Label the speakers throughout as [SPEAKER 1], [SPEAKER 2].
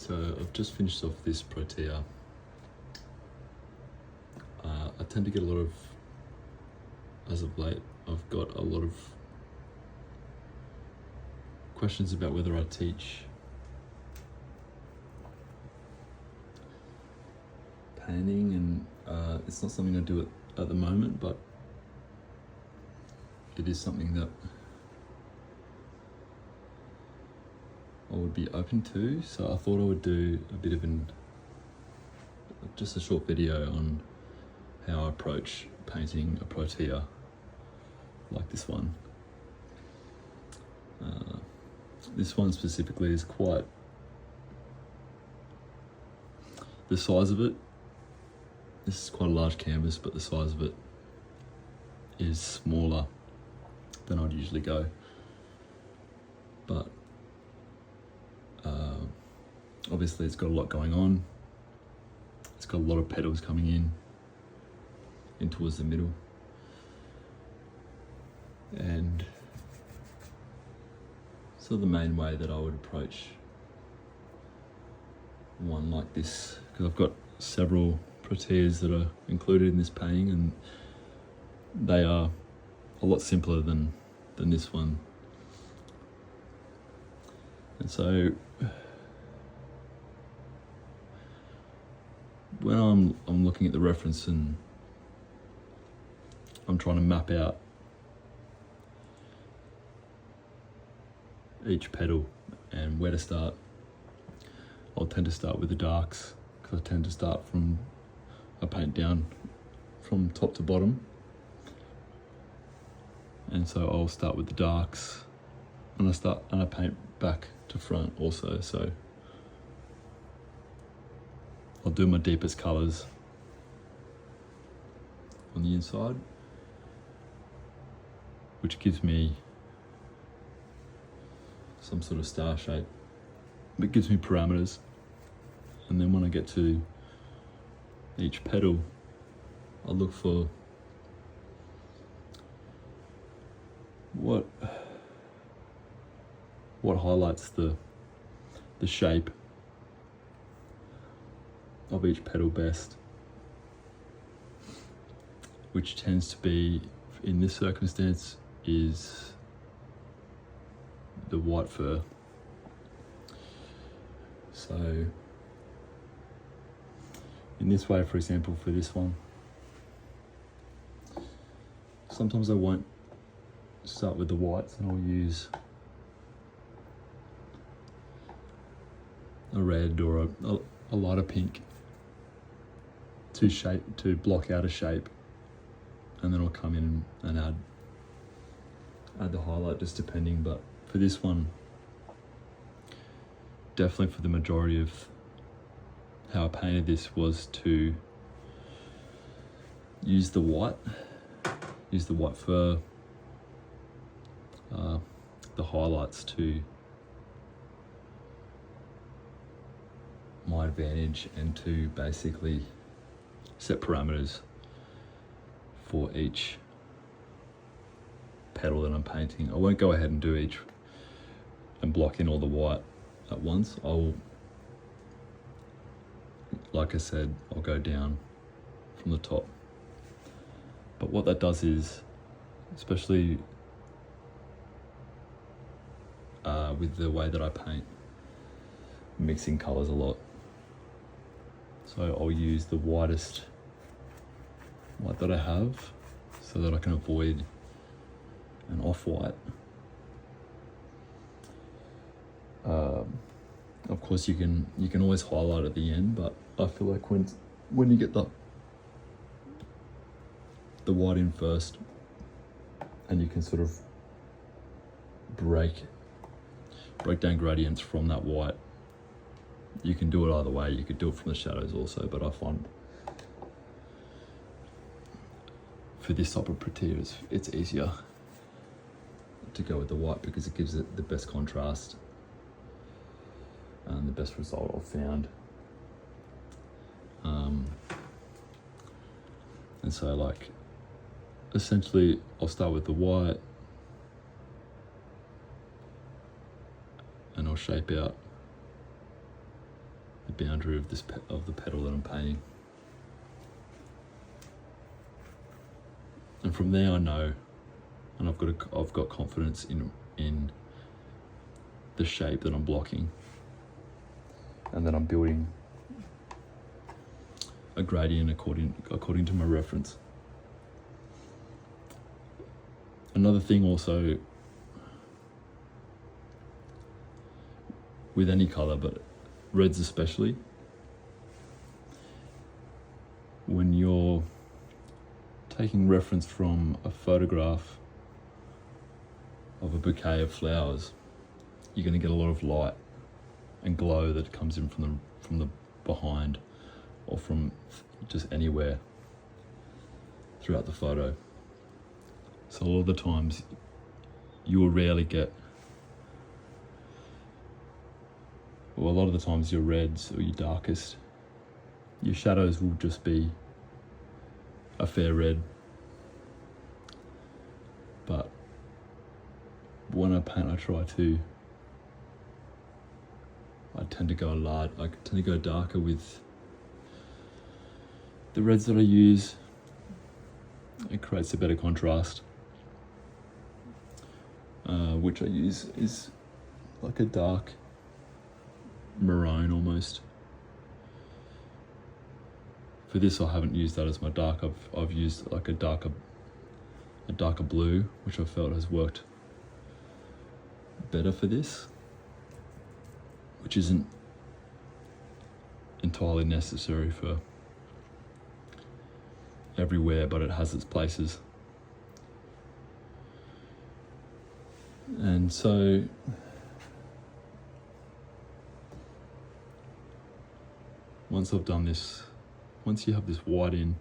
[SPEAKER 1] So I've just finished off this protea. I tend to get a lot of, as of late, I've got a lot of questions about whether I teach painting, and it's not something I do at the moment, but it is something that I would be open to. So I thought I would do a bit of just a short video on how I approach painting a protea like this one. This one specifically is quite, the size of it, this is quite a large canvas, but the size of it is smaller than I'd usually go. But obviously it's got a lot going on. It's got a lot of petals coming in towards the middle. And so the main way that I would approach one like this, because I've got several proteas that are included in this painting, and they are a lot simpler than this one. And so when I'm looking at the reference and I'm trying to map out each petal and where to start, I'll tend to start with the darks, because I tend to start I paint down from top to bottom. And so I'll start with the darks, and I paint back to front also. So I'll do my deepest colors on the inside, which gives me some sort of star shape. It gives me parameters. And then when I get to each petal, I look for what highlights the shape of each petal best, which tends to be, in this circumstance, is the white fur. So in this way, for example, for this one, sometimes I won't start with the whites, and I'll use a red or a lighter pink to block out a shape, and then I'll come in and add the highlight, just depending. But for this one, definitely for the majority of how I painted this, was to use the white fur, the highlights, to my advantage, and to basically set parameters for each petal that I'm painting. I won't go ahead and do each and block in all the white at once. Like I said, I'll go down from the top. But what that does is, especially with the way that I paint, mixing colors a lot. So I'll use the whitest white that I have, so that I can avoid an off-white. Of course, you can always highlight at the end, but I feel like when you get the white in first, and you can sort of break down gradients from that white. You can do it either way. You could do it from the shadows also, but I find for this type of protea, it's easier to go with the white, because it gives it the best contrast and the best result I've found. And so, like, essentially I'll start with the white, and I'll shape out the boundary of of the petal that I'm painting. And from there I know, and I've got confidence in the shape that I'm blocking, and then I'm building a gradient according to my reference. Another thing also with any colour, but reds especially, when you're taking reference from a photograph of a bouquet of flowers, you're going to get a lot of light and glow that comes in from the behind, or from just anywhere throughout the photo. So a lot of the times you will rarely get, well, a lot of the times your reds or your darkest, your shadows will just be a fair red. But when I paint, I tend to go darker with the reds that I use. It creates a better contrast. Which I use is like a dark maroon almost. For this, I haven't used that as my dark. I've used like a darker blue, which I felt has worked better for this, which isn't entirely necessary for everywhere, but it has its places. And so once I've done this, once you have this white in,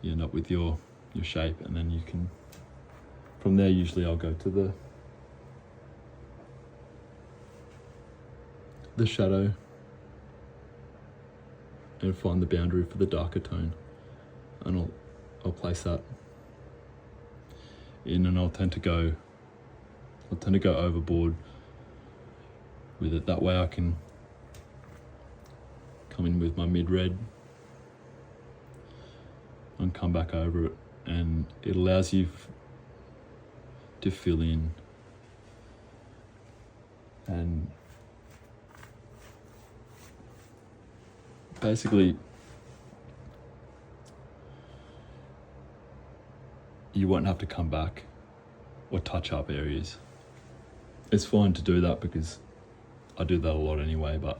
[SPEAKER 1] you end up with your shape, and then you can, from there usually I'll go to the shadow and find the boundary for the darker tone, and I'll place that in, and I'll tend to go overboard with it. That way I can come in with my mid-red and come back over it, and it allows you to fill in and basically you won't have to come back or touch up areas. It's fine to do that because I do that a lot anyway, but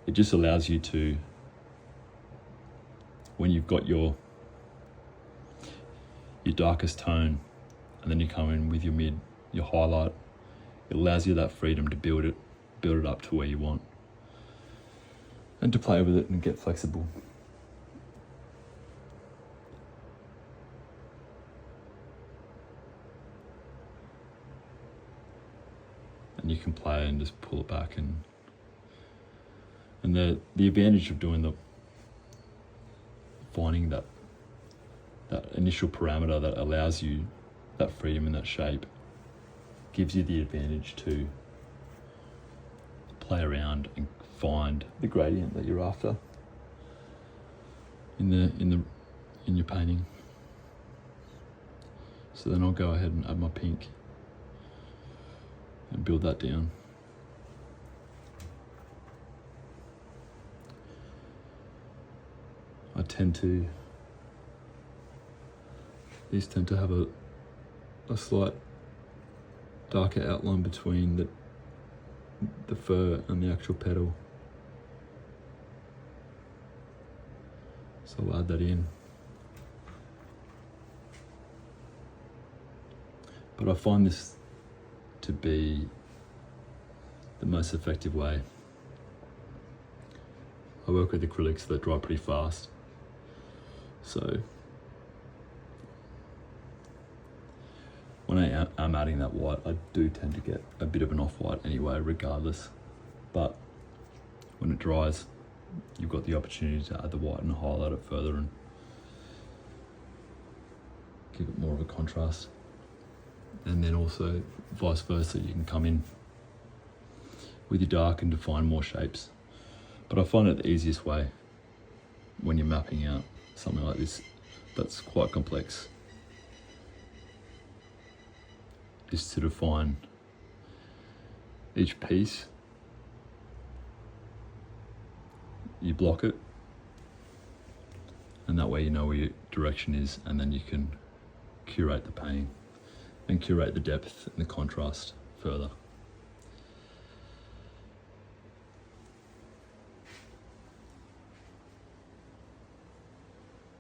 [SPEAKER 1] it just allows you to, when you've got your darkest tone and then you come in with your highlight, it allows you that freedom to build it up to where you want and to play with it and get flexible. And you can play and just pull it back, and the advantage of finding that initial parameter that allows you that freedom and that shape gives you the advantage to play around and find the gradient that you're after in your painting. So then I'll go ahead and add my pink and build that down. These tend to have a slight darker outline between the fur and the actual petal. So I'll add that in. But I find this to be the most effective way. I work with acrylics that dry pretty fast, so when I am adding that white, I do tend to get a bit of an off-white anyway, regardless. But when it dries, you've got the opportunity to add the white and highlight it further and give it more of a contrast. And then also vice versa, you can come in with your dark and define more shapes. But I find it the easiest way when you're mapping out something like this that's quite complex is to define each piece. You block it, and that way you know where your direction is, and then you can curate the painting and curate the depth and the contrast further.